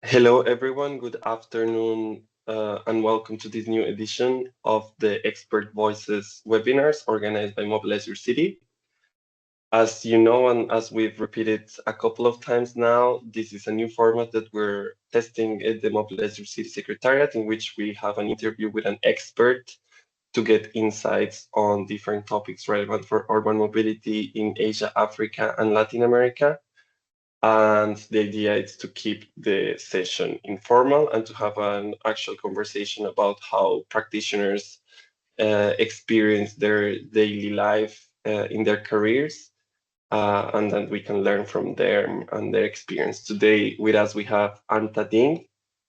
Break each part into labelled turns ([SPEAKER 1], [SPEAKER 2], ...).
[SPEAKER 1] Hello, everyone. Good afternoon, and welcome to this new edition of the Expert Voices webinars organized by Mobilize Your City. As you know, and as we've repeated a couple of times now, this is a new format that we're testing at the Mobilize Your City Secretariat, in which we have an interview with an expert to get insights on different topics relevant for urban mobility in Asia, Africa, and Latin America. And the idea is to keep the session informal and to have an actual conversation about how practitioners experience their daily life in their careers, and then we can learn from them and their experience. Today with us we have Anta Dieng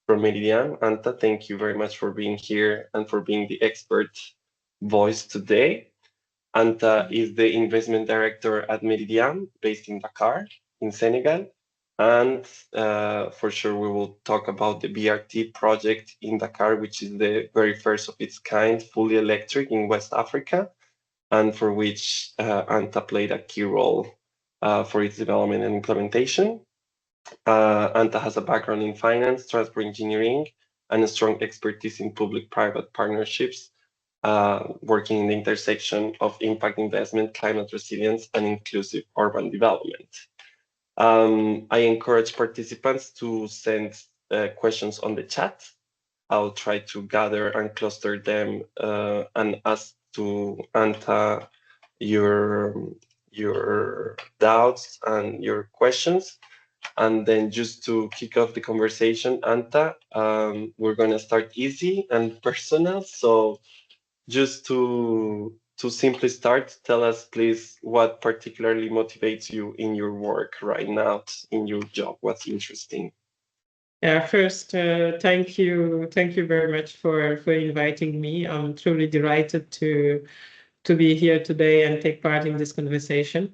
[SPEAKER 1] from Meridiam. Anta, thank you very much for being here and for being the expert voice today. Anta is the investment director at Meridiam, based in Dakar, in Senegal. And for sure, we will talk about the BRT project in Dakar, which is the very first of its kind, fully electric in West Africa, and for which Anta played a key role for its development and implementation. Anta has a background in finance, transport engineering, and a strong expertise in public-private partnerships, working in the intersection of impact investment, climate resilience, and inclusive urban development. I encourage participants to send questions on the chat. I'll try to gather and cluster them and ask to Anta your your doubts and your questions. And then just to kick off the conversation, Anta, we're going to start easy and personal. So just to simply start, tell us please what particularly motivates you in your work right now, in your job. What's interesting?
[SPEAKER 2] Yeah, first, thank you very much for inviting me. I'm truly delighted to be here today and take part in this conversation.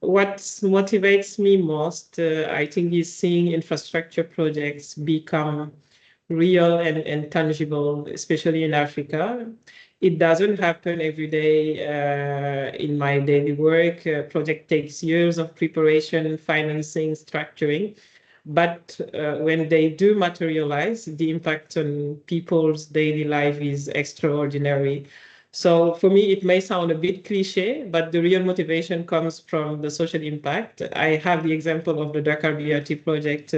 [SPEAKER 2] What motivates me most, I think, is seeing infrastructure projects become real and tangible, especially in Africa. It doesn't happen every day in my daily work. Project takes years of preparation, financing, structuring. But when they do materialize, the impact on people's daily life is extraordinary. So for me, it may sound a bit cliche, but the real motivation comes from the social impact. I have the example of the Dakar BRT project.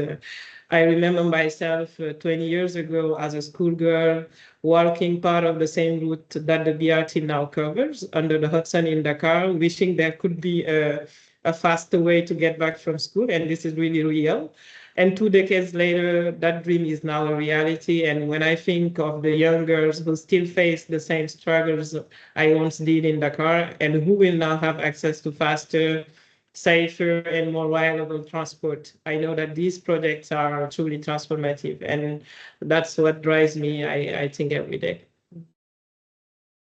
[SPEAKER 2] I remember myself 20 years ago as a schoolgirl walking part of the same route that the BRT now covers under the hot sun in Dakar, wishing there could be a faster way to get back from school. And this is really real. And 2 decades later, that dream is now a reality. And when I think of the young girls who still face the same struggles I once did in Dakar and who will now have access to faster, safer, and more reliable transport, I know that these projects are truly transformative. And that's what drives me, I think, every day.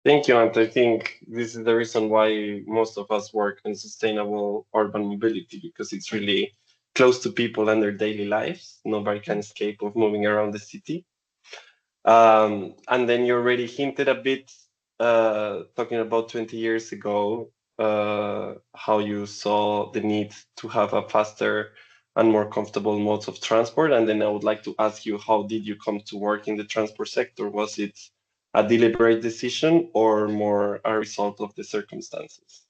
[SPEAKER 1] Thank you, Ant. I think this is the reason why most of us work on sustainable urban mobility, because it's really close to people and their daily lives. Nobody can escape of moving around the city. And then you already hinted a bit, talking about 20 years ago, how you saw the need to have a faster and more comfortable modes of transport. And then I would like to ask you, how did you come to work in the transport sector? Was it a deliberate decision or more a result of the circumstances?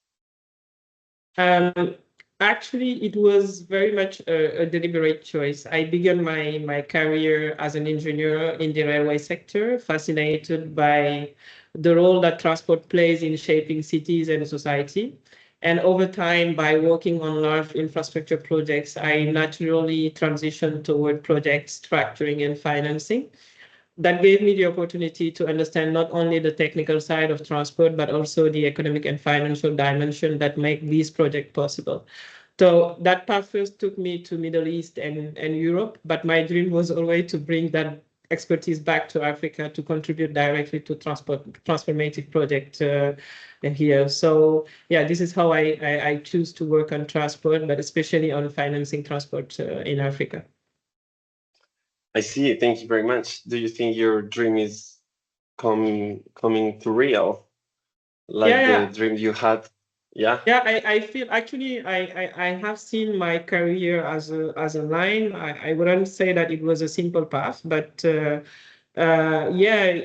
[SPEAKER 2] Um, Actually, it was very much a deliberate choice. I began my career as an engineer in the railway sector, fascinated by the role that transport plays in shaping cities and society. And over time, by working on large infrastructure projects, I naturally transitioned toward project structuring and financing. That gave me the opportunity to understand not only the technical side of transport, but also the economic and financial dimension that make these projects possible. So that path first took me to Middle East and Europe, but my dream was always to bring that expertise back to Africa to contribute directly to transformative project here. So yeah, this is how I choose to work on transport, but especially on financing transport in Africa.
[SPEAKER 1] I see. Thank you very much. Do you think your dream is coming to real, like the
[SPEAKER 2] Yeah,
[SPEAKER 1] dream you had? Yeah.
[SPEAKER 2] Yeah, I feel actually I have seen my career as a line. I wouldn't say that it was a simple path, but yeah,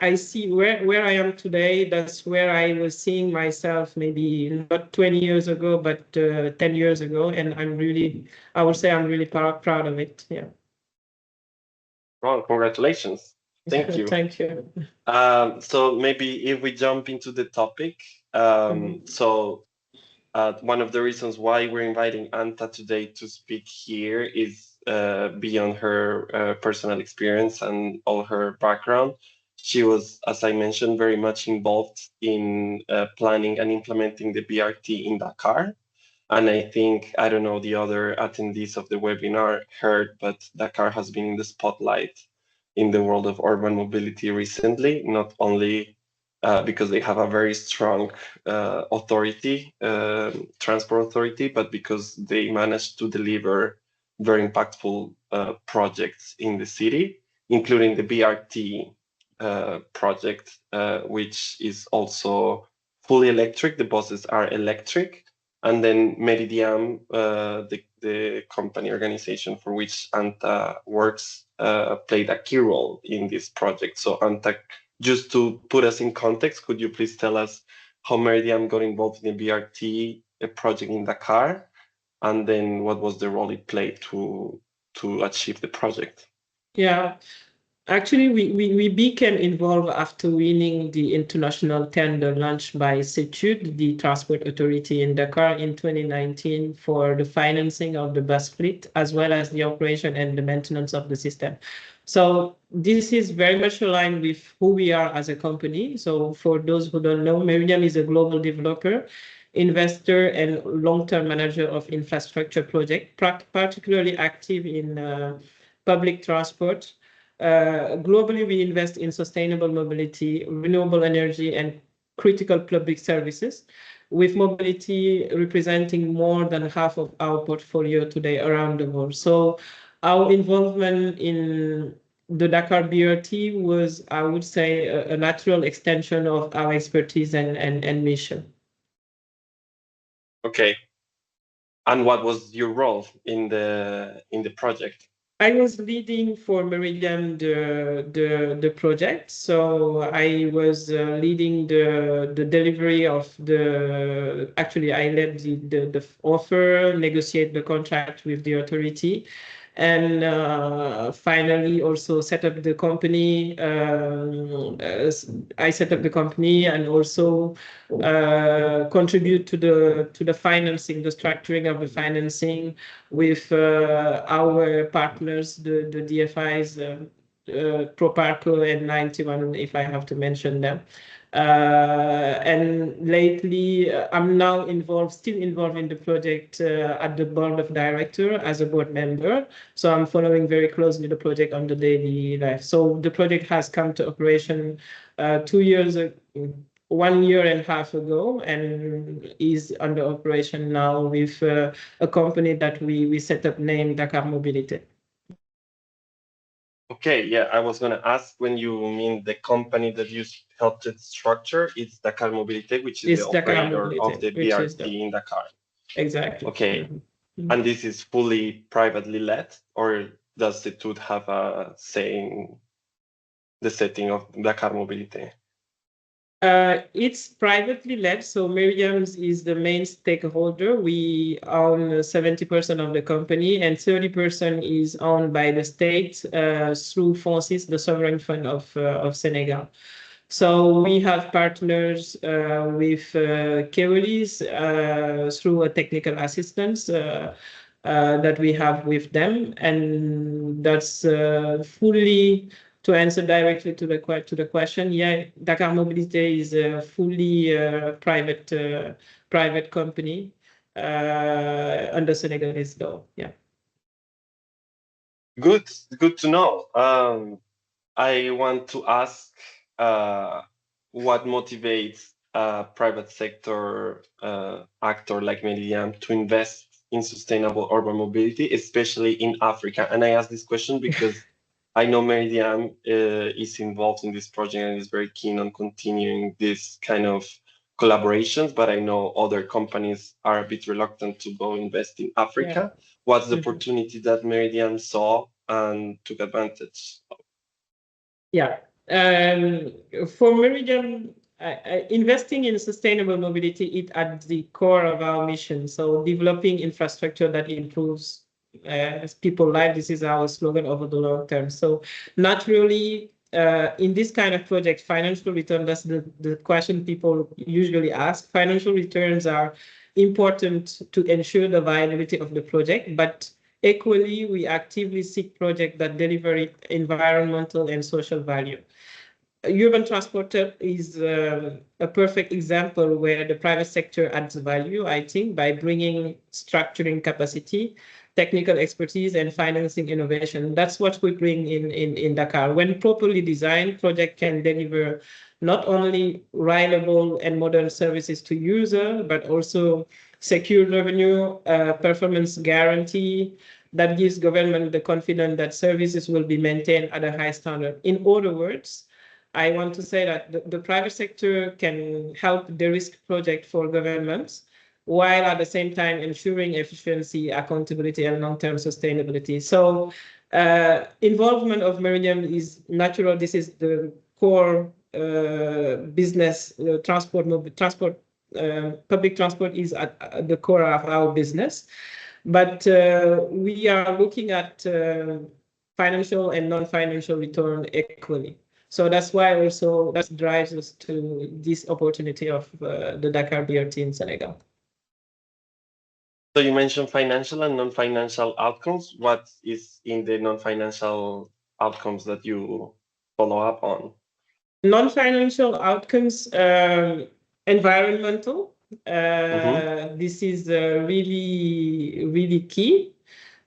[SPEAKER 2] I see where I am today. That's where I was seeing myself maybe not 20 years ago, but 10 years ago, and I would say I'm really proud of it. Yeah.
[SPEAKER 1] Well, congratulations. Thank you.
[SPEAKER 2] Thank you.
[SPEAKER 1] So maybe if we jump into the topic,
[SPEAKER 2] Mhm.
[SPEAKER 1] one of the reasons why we're inviting Anta today to speak here is beyond her personal experience and all her background. She was, as I mentioned, very much involved in planning and implementing the BRT in Dakar. And I think, I don't know, the other attendees of the webinar heard, but Dakar has been in the spotlight in the world of urban mobility recently, not only because they have a very strong authority, transport authority, but because they managed to deliver very impactful projects in the city, including the BRT project, which is also fully electric. The buses are electric, and then Meridiam, the company organization for which Anta works, played a key role in this project. So Anta, just to put us in context, could you please tell us how Meridiam got involved in the BRT project in Dakar, and then what was the role it played to achieve the project?
[SPEAKER 2] Yeah. Actually, we became involved after winning the international tender launched by CETUD, the Transport Authority in Dakar in 2019 for the financing of the bus fleet, as well as the operation and the maintenance of the system. So this is very much aligned with who we are as a company. So for those who don't know, Meridiam is a global developer, investor, and long-term manager of infrastructure projects, particularly active in public transport. Globally, we invest in sustainable mobility, renewable energy, and critical public services, with mobility representing more than half of our portfolio today around the world. So our involvement in the Dakar BRT was, I would say, a natural extension of our expertise and mission.
[SPEAKER 1] Okay. And what was your role in the project?
[SPEAKER 2] I was leading for Meridian the project, so I was leading the delivery of the. Actually, I led the offer, negotiate the contract with the authority, and finally also set up the company. I set up the company and also contribute to the financing, the structuring of the financing with our partners, the DFIs, Proparco and 91, if I have to mention them. And lately, I'm now still involved in the project at the board of director as a board member. So I'm following very closely the project on the daily life. So the project has come to operation 2 years ago. 1 year and a half ago, and is under operation now with a company that we set up named Dakar Mobility.
[SPEAKER 1] Okay, yeah, I was gonna ask, when you mean the company that you helped it structure, it's Dakar Mobility, which is the
[SPEAKER 2] It's Dakar
[SPEAKER 1] operator of
[SPEAKER 2] Mobility,
[SPEAKER 1] the
[SPEAKER 2] which is
[SPEAKER 1] BRT in Dakar.
[SPEAKER 2] exactly.
[SPEAKER 1] Okay,
[SPEAKER 2] Mhm.
[SPEAKER 1] and this is fully privately led, or does the TUD have a say in the setting of Dakar Mobility?
[SPEAKER 2] It's privately led, so Meridiam's is the main stakeholder. We own 70% of the company, and 30% is owned by the state through FONSIS, the sovereign fund of Senegal. So we have partners with Keolis through a technical assistance that we have with them, and that's fully to answer directly to the question. Yeah, Dakar Mobility is a fully private company under Senegalese law. Yeah.
[SPEAKER 1] Good to know. I want to ask what motivates a private sector actor like Meridiam to invest in sustainable urban mobility, especially in Africa. And I ask this question because I know Meridiam is involved in this project and is very keen on continuing this kind of collaborations, but I know other companies are a bit reluctant to go invest in Africa.
[SPEAKER 2] Yeah.
[SPEAKER 1] What's the opportunity that Meridiam saw and took advantage of?
[SPEAKER 2] Yeah. For Meridiam, investing in sustainable mobility is at the core of our mission. So developing infrastructure that improves people's life. This is our slogan over the long term. So naturally, in this kind of project, financial return, that's the question people usually ask. Financial returns are important to ensure the viability of the project, but equally, we actively seek projects that deliver environmental and social value. Urban transporter is a perfect example where the private sector adds value, I think, by bringing structuring capacity, technical expertise, and financing innovation. That's what we bring in Dakar. When properly designed, project can deliver not only reliable and modern services to user, but also secure revenue, performance guarantee that gives government the confidence that services will be maintained at a high standard. In other words, I want to say that the private sector can help de-risk project for governments, while at the same time ensuring efficiency, accountability, and long-term sustainability. So involvement of Meridiam is natural. This is the core business, public transport is at the core of our business. But we are looking at financial and non-financial return equally. So that's why also that drives us to this opportunity of the Dakar BRT in Senegal.
[SPEAKER 1] So you mentioned financial and non-financial outcomes. What is in the non-financial outcomes that you follow up on?
[SPEAKER 2] Non-financial outcomes, environmental. This is really key.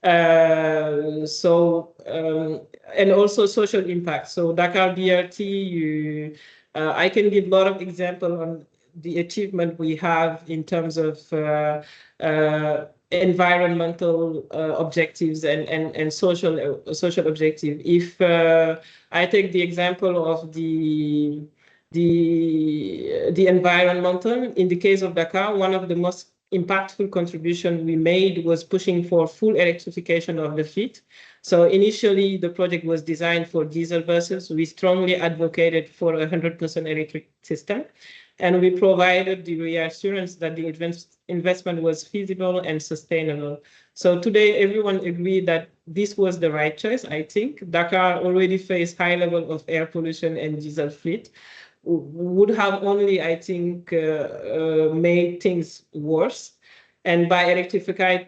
[SPEAKER 2] And also social impact. So Dakar BRT, I can give a lot of example on the achievement we have in terms of environmental objectives and social objective. If I take the example of the environmental, in the case of Dakar, one of the most impactful contribution we made was pushing for full electrification of the fleet. So initially, the project was designed for diesel buses. We strongly advocated for a 100% electric system, and we provided the reassurance that the investment was feasible and sustainable. So today, everyone agreed that this was the right choice, I think. Dakar already faced high level of air pollution and diesel fleet. Would have only, I think, made things worse. And by electrifying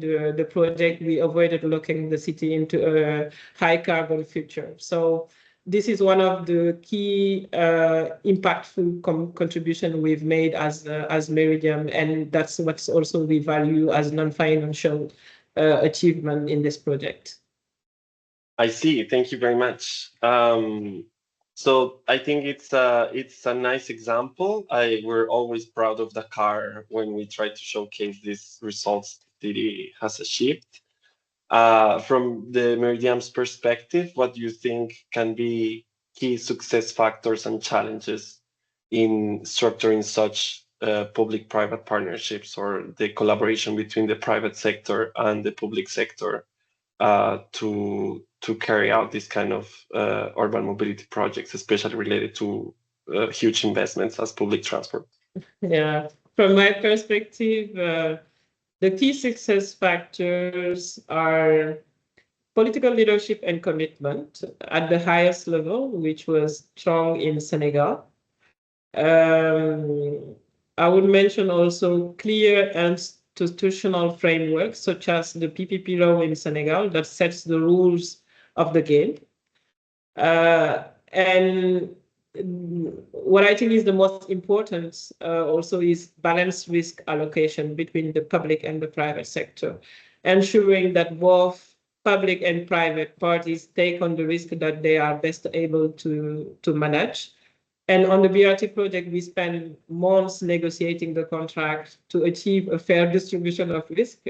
[SPEAKER 2] the project, we avoided locking the city into a high carbon future. So this is one of the key impactful contribution we've made as Meridiam, and that's what's also we value as non-financial achievement in this project.
[SPEAKER 1] I see. Thank you very much. So I think it's a nice example. We're always proud of Dakar when we try to showcase these results the city has achieved. From the Meridiam's perspective, what do you think can be key success factors and challenges in structuring such public-private partnerships or the collaboration between the private sector and the public sector to carry out this kind of urban mobility projects, especially related to huge investments as public transport?
[SPEAKER 2] Yeah, from my perspective, the key success factors are political leadership and commitment at the highest level, which was strong in Senegal. I would mention also clear institutional frameworks, such as the PPP law in Senegal that sets the rules of the game. And what I think is the most important also is balanced risk allocation between the public and the private sector, ensuring that both public and private parties take on the risk that they are best able to manage. And on the BRT project, we spent months negotiating the contract to achieve a fair distribution of risk.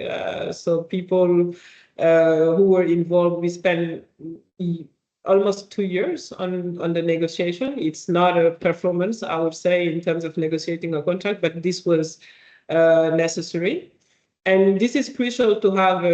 [SPEAKER 2] So people who were involved, we spent almost 2 years on the negotiation. It's not a performance, I would say, in terms of negotiating a contract, but this was necessary. And this is crucial to have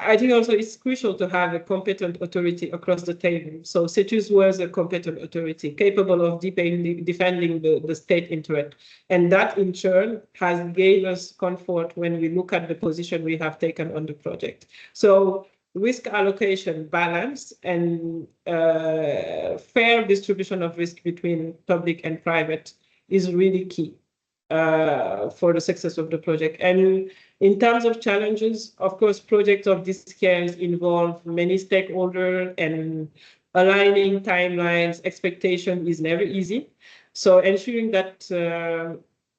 [SPEAKER 2] I think also it's crucial to have a competent authority across the table. So CETUS was a competent authority capable of defending the state interest. And that in turn has gave us comfort when we look at the position we have taken on the project. So risk allocation balance and fair distribution of risk between public and private is really key for the success of the project. And in terms of challenges, of course, projects of this scale involve many stakeholders, and aligning timelines, expectation is never easy. So ensuring that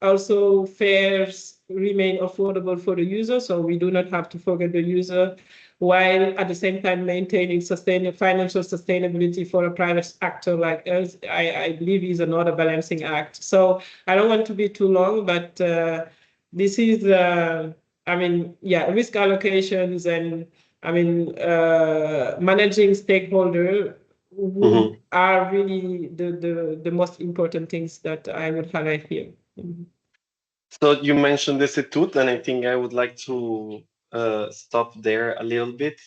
[SPEAKER 2] also fares remain affordable for the user, so we do not have to forget the user, while at the same time maintaining financial sustainability for a private actor like us, I believe is another balancing act. So I don't want to be too long, but this is, risk allocations and managing stakeholder are really the most important things that I would highlight here.
[SPEAKER 1] So you mentioned the Setut, and I think I would like to stop there a little bit,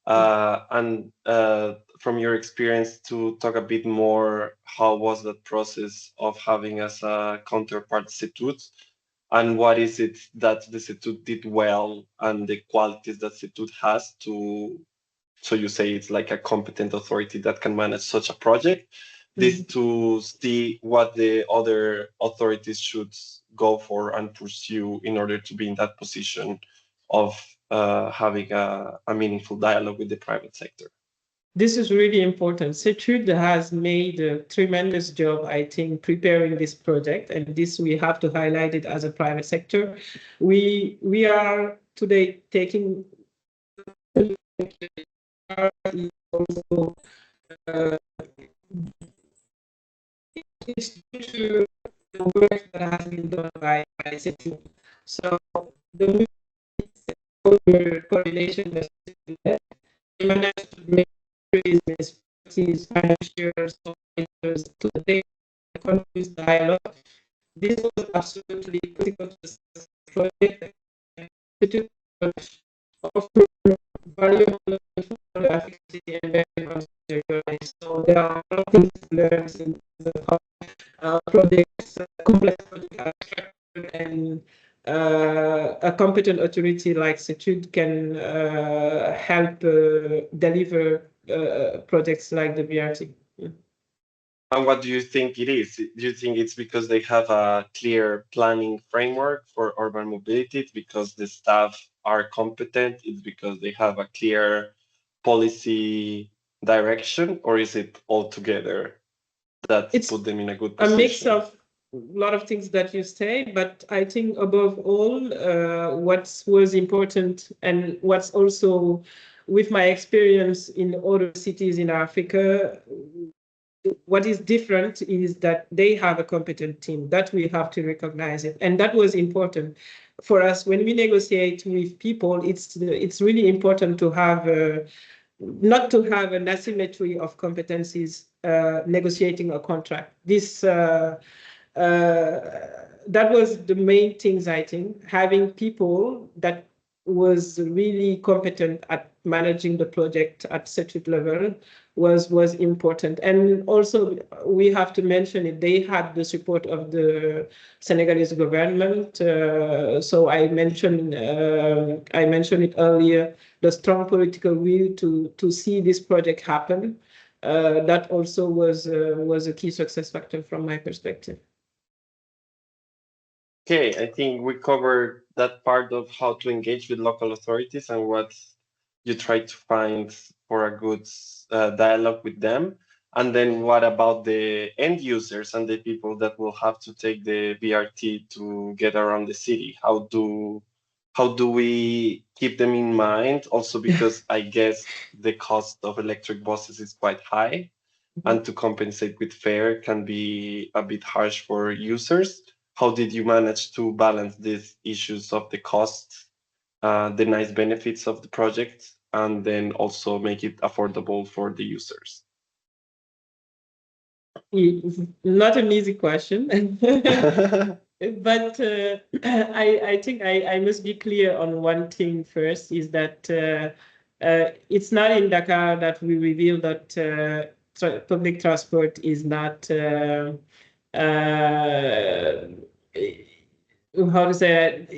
[SPEAKER 1] and from your experience to talk a bit more, how was that process of having as a counterpart Setut, and what is it that the Setut did well, and the qualities that Setut has to, so you say it's like a competent authority that can manage such a project, this to see what the other authorities should go for and pursue in order to be in that position of having a meaningful dialogue with the private sector.
[SPEAKER 2] This is really important. CETUD has made a tremendous job, I think, preparing this project, and this we have to highlight it as a private sector. We are today taking also it's due to the work that has been done by CETUD. So the coordination that they managed to make business financiers, to the continuous dialogue. This was absolutely critical to the project. It offer valuable efficacy and very so there are a lot of things to learn in the projects, complex projects, and a competent authority like CETUD can help deliver projects like the BRT. Yeah.
[SPEAKER 1] And what do you think it is? Do you think it's because they have a clear planning framework for urban mobility? It's because the staff are competent? It's because they have a clear policy direction? Or is it all together that put them in a good position?
[SPEAKER 2] A mix of a lot of things that you say, but I think above all, what was important and what's also with my experience in other cities in Africa, what is different is that they have a competent team, that we have to recognize it. And that was important for us when we negotiate with people. It's really important to have not to have an asymmetry of competencies negotiating a contract. That was the main things, I think, having people that was really competent at managing the project at such a level was important. And also we have to mention it, they had the support of the Senegalese government. So I mentioned it earlier, the strong political will to see this project happen. That also was a key success factor from my perspective.
[SPEAKER 1] Okay, I think we covered that part of how to engage with local authorities and what you try to find for a good dialogue with them. And then what about the end users and the people that will have to take the BRT to get around the city? How do we keep them in mind? Also, because I guess the cost of electric buses is quite high, and to compensate with fare can be a bit harsh for users. How did you manage to balance these issues of the costs the nice benefits of the project, and then also make it affordable for the users?
[SPEAKER 2] Not an easy question. But I think I must be clear on one thing first, is that it's not in Dakar that we reveal that public transport is not how to say that,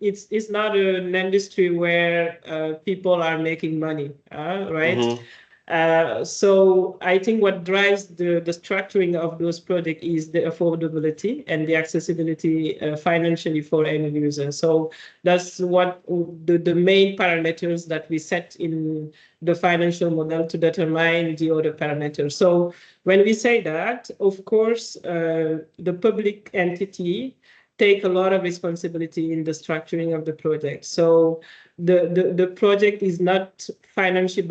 [SPEAKER 2] it's not an industry where people are making money, right?
[SPEAKER 1] Mm-hmm.
[SPEAKER 2] So I think what drives the structuring of those projects is the affordability and the accessibility financially for end users. So that's what the main parameters that we set in the financial model to determine the other parameters. So when we say that, of course, the public entity take a lot of responsibility in the structuring of the project. So the project is not financially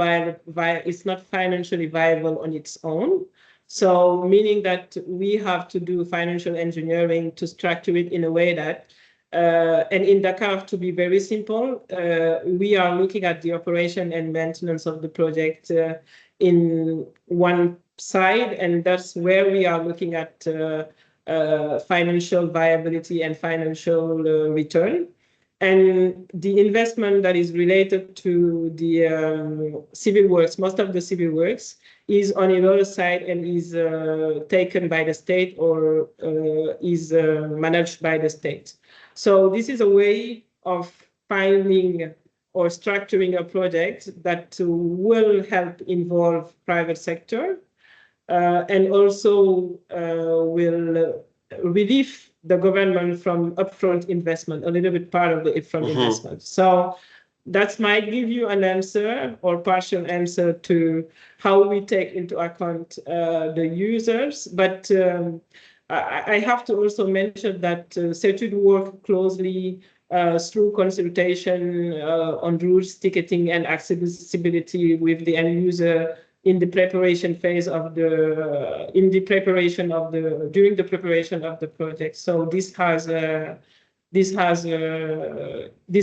[SPEAKER 2] viable on its own. So meaning that we have to do financial engineering to structure it in a way that, and in Dakar, to be very simple, we are looking at the operation and maintenance of the project in one side, and that's where we are looking at financial viability and financial return. And the investment that is related to the civil works, most of the civil works, is on another side and is taken by the state or is managed by the state. So this is a way of finding or structuring a project that will help involve private sector and also will relieve the government from upfront investment, a little bit part of the upfront investment. So that might give you an answer or partial answer to how we take into account the users. But I have to also mention that CETUD work closely through consultation on rules, ticketing, and accessibility with the end user in the preparation phase of the during the preparation of the project. So this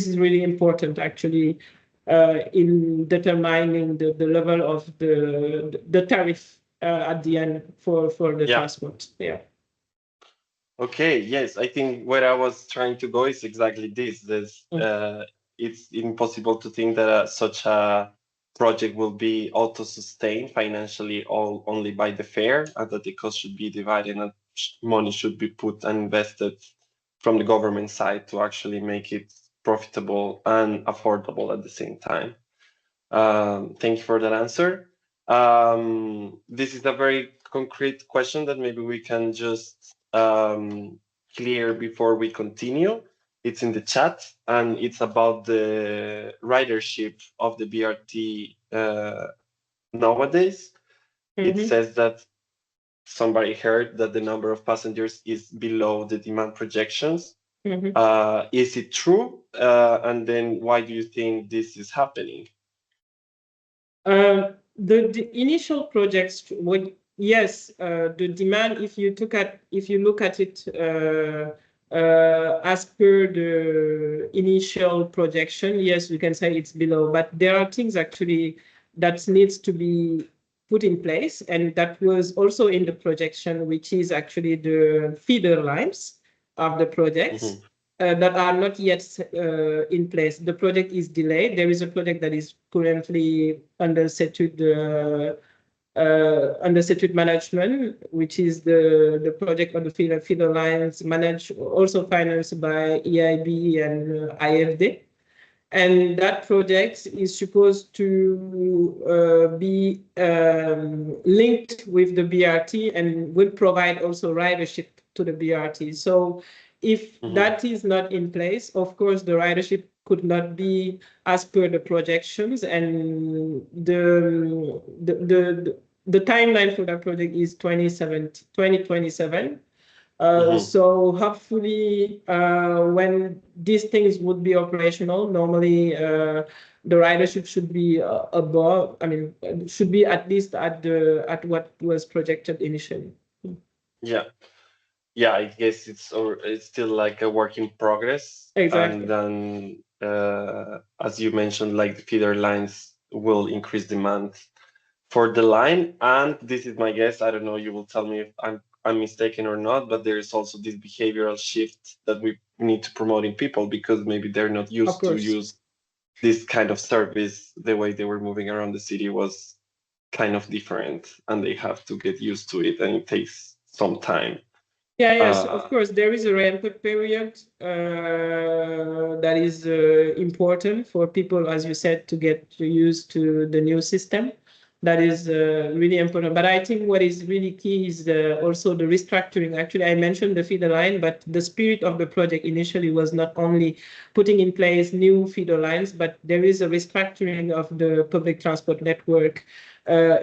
[SPEAKER 2] is really important actually in determining the level of the tariff at the end for the transport. Yeah.
[SPEAKER 1] Okay, yes, I think where I was trying to go is exactly this. It's impossible to think that such a project will be auto-sustained financially all only by the fare, and that the cost should be divided and money should be put and invested from the government side to actually make it profitable and affordable at the same time. Thank you for that answer. This is a very concrete question that maybe we can just clear before we continue. It's in the chat, and it's about the ridership of the BRT nowadays. It says that somebody heard that the number of passengers is below the demand projections. Is it true? And then why do you think this is happening?
[SPEAKER 2] The initial projects would, yes, the demand, if you look at it as per the initial projection, yes, we can say it's below, but there are things actually that needs to be put in place, and that was also in the projection, which is actually the feeder lines of the projects. That are not yet in place. The project is delayed. There is a project that is currently under CETUD management, which is the project on the feeder lines managed, also financed by EIB and IFD. And that project is supposed to be linked with the BRT and will provide also ridership to the BRT. So if that is not in place, of course, the ridership could not be as per the projections, and the timeline for that project is 2027. So hopefully, when these things would be operational, normally the ridership should be above. I mean, should be at least at what was projected initially.
[SPEAKER 1] Yeah. yeah, I guess it's still like a work in progress. And
[SPEAKER 2] Exactly.
[SPEAKER 1] then, as you mentioned, like the feeder lines will increase demand for the line. And this is my guess. I don't know. You will tell me if I'm mistaken or not. But there is also this behavioral shift that we need to promote in people because maybe they're not
[SPEAKER 2] Of
[SPEAKER 1] used to
[SPEAKER 2] course.
[SPEAKER 1] use this kind of service. The way they were moving around the city was kind of different, and they have to get used to it, and it takes some time.
[SPEAKER 2] Yeah, yes, of
[SPEAKER 1] Uh,
[SPEAKER 2] course. There is a ramp-up period that is important for people, as you said, to get used to the new system. That is really important. But I think what is really key is also the restructuring. Actually, I mentioned the feeder line, but the spirit of the project initially was not only putting in place new feeder lines, but there is a restructuring of the public transport network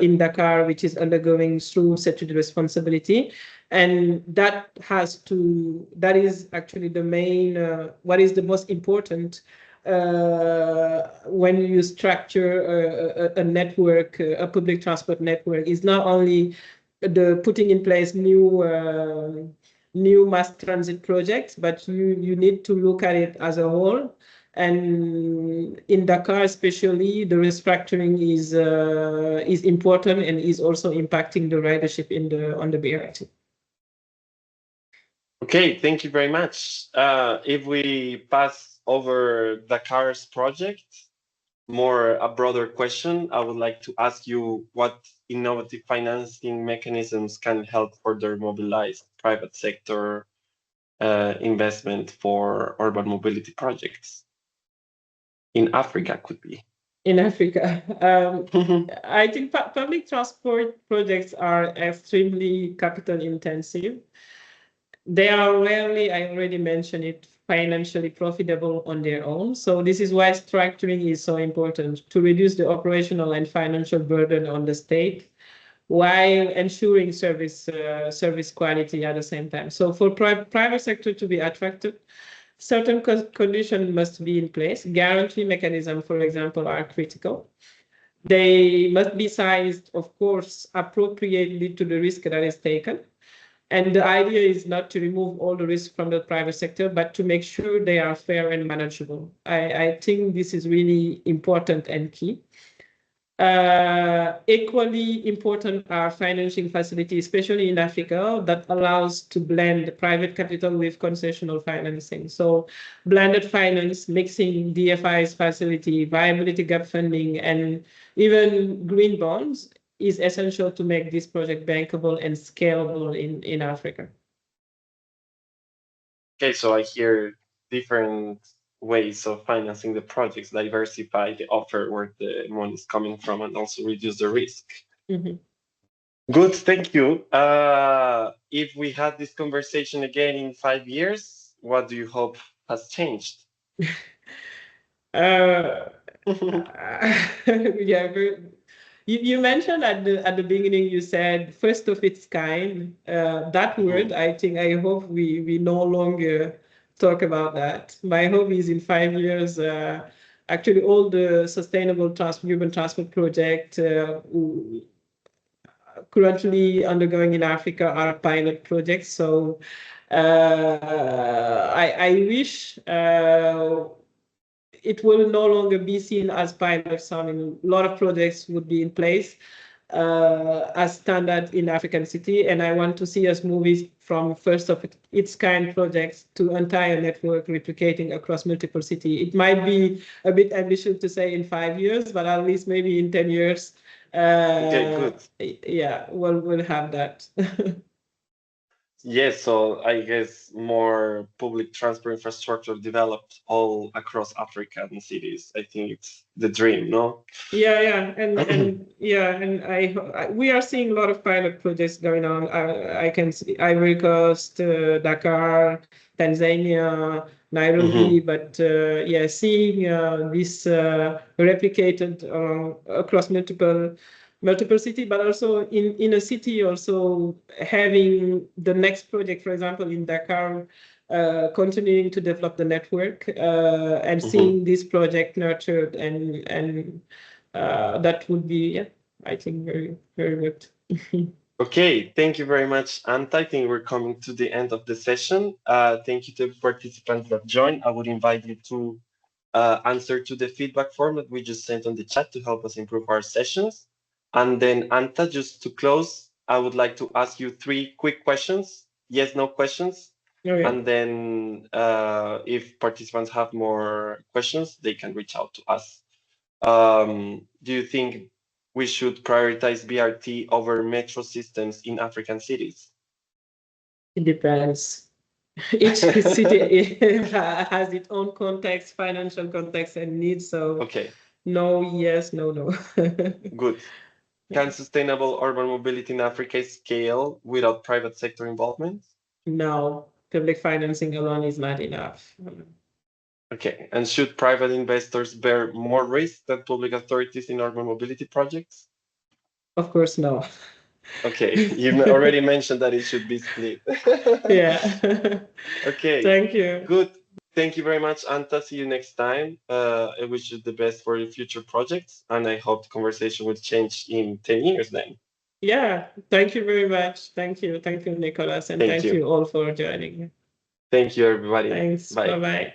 [SPEAKER 2] in Dakar, which is undergoing through statutory responsibility. And that is actually the main, what is the most important when you structure a network, a public transport network, is not only the putting in place new mass transit projects, but you need to look at it as a whole. And in Dakar, especially, the restructuring is important and is also impacting the ridership on the BRT.
[SPEAKER 1] okay, thank you very much. If we pass over Dakar's project, more a broader question, I would like to ask you what innovative financing mechanisms can help further mobilize private sector investment for urban mobility projects in Africa could be.
[SPEAKER 2] In Africa. I think public transport projects are extremely capital intensive. They are rarely, I already mentioned it, financially profitable on their own. So this is why structuring is so important to reduce the operational and financial burden on the state while ensuring service quality at the same time. So for private sector to be attractive, certain conditions must be in place. Guarantee mechanism, for example, are critical. They must be sized, of course, appropriately to the risk that is taken. And the idea is not to remove all the risk from the private sector, but to make sure they are fair and manageable. I think this is really important and key. Equally important are financing facilities, especially in Africa, that allows to blend private capital with concessional financing. So blended finance, mixing DFI's facility, viability gap funding, and even green bonds is essential to make this project bankable and scalable in Africa.
[SPEAKER 1] Okay, so I hear different ways of financing the projects, diversify the offer where the money is coming from, and also reduce the risk.
[SPEAKER 2] Mhm.
[SPEAKER 1] Good, thank you. If we had this conversation again in 5 years, what do you hope has changed?
[SPEAKER 2] Uh, yeah, you mentioned at the beginning, you said first of its kind. That word, I think, I hope we no longer talk about that. My hope is in 5 years, actually all the sustainable urban transport project currently undergoing in Africa are pilot projects. So I wish it will no longer be seen as pilots. I mean, a lot of projects would be in place as standard in African city. And I want to see us move from first of its kind projects to entire network replicating across multiple cities. It might be a bit ambitious to say in 5 years, but at least maybe in 10 years,
[SPEAKER 1] Okay, good.
[SPEAKER 2] yeah, we'll have that.
[SPEAKER 1] Yes, so I guess more public transport infrastructure developed all across African cities. I think it's the dream, no?
[SPEAKER 2] Yeah, and yeah, and we are seeing a lot of pilot projects going on. I can see Ivory Coast, Dakar, Tanzania, Nairobi, but yeah, seeing this replicated across multiple city, but also in a city, also having the next project, for example, in Dakar, continuing to develop the network and seeing this project nurtured and that would be, yeah, I think very, very good.
[SPEAKER 1] Okay, thank you very much, Anta. I think we're coming to the end of the session. Thank you to participants that joined. I would invite you to answer to the feedback form that we just sent on the chat to help us improve our sessions. And then, Anta, just to close, I would like to ask you three quick questions, yes, no questions.
[SPEAKER 2] Okay.
[SPEAKER 1] And then if participants have more questions, they can reach out to us. Do you think we should prioritize BRT over metro systems in African cities?
[SPEAKER 2] It depends. Each city has its own context, financial context, and needs. So,
[SPEAKER 1] Okay,
[SPEAKER 2] no, yes, no, no.
[SPEAKER 1] good. Can sustainable urban mobility in Africa scale without private sector involvement?
[SPEAKER 2] No, public financing alone is not enough.
[SPEAKER 1] Okay, and should private investors bear more risk than public authorities in urban mobility projects?
[SPEAKER 2] Of course, no.
[SPEAKER 1] Okay, you already mentioned that it should be split.
[SPEAKER 2] Yeah.
[SPEAKER 1] Okay,
[SPEAKER 2] Thank you.
[SPEAKER 1] good. Thank you very much, Anta. See you next time. I wish you the best for your future projects, and I hope the conversation will change in 10 years then.
[SPEAKER 2] Yeah, thank you very much. Thank you, Nicholas, and
[SPEAKER 1] Thank
[SPEAKER 2] thank
[SPEAKER 1] you.
[SPEAKER 2] you all for joining.
[SPEAKER 1] Thank you, everybody.
[SPEAKER 2] Thanks.
[SPEAKER 1] Bye.
[SPEAKER 2] Bye-bye.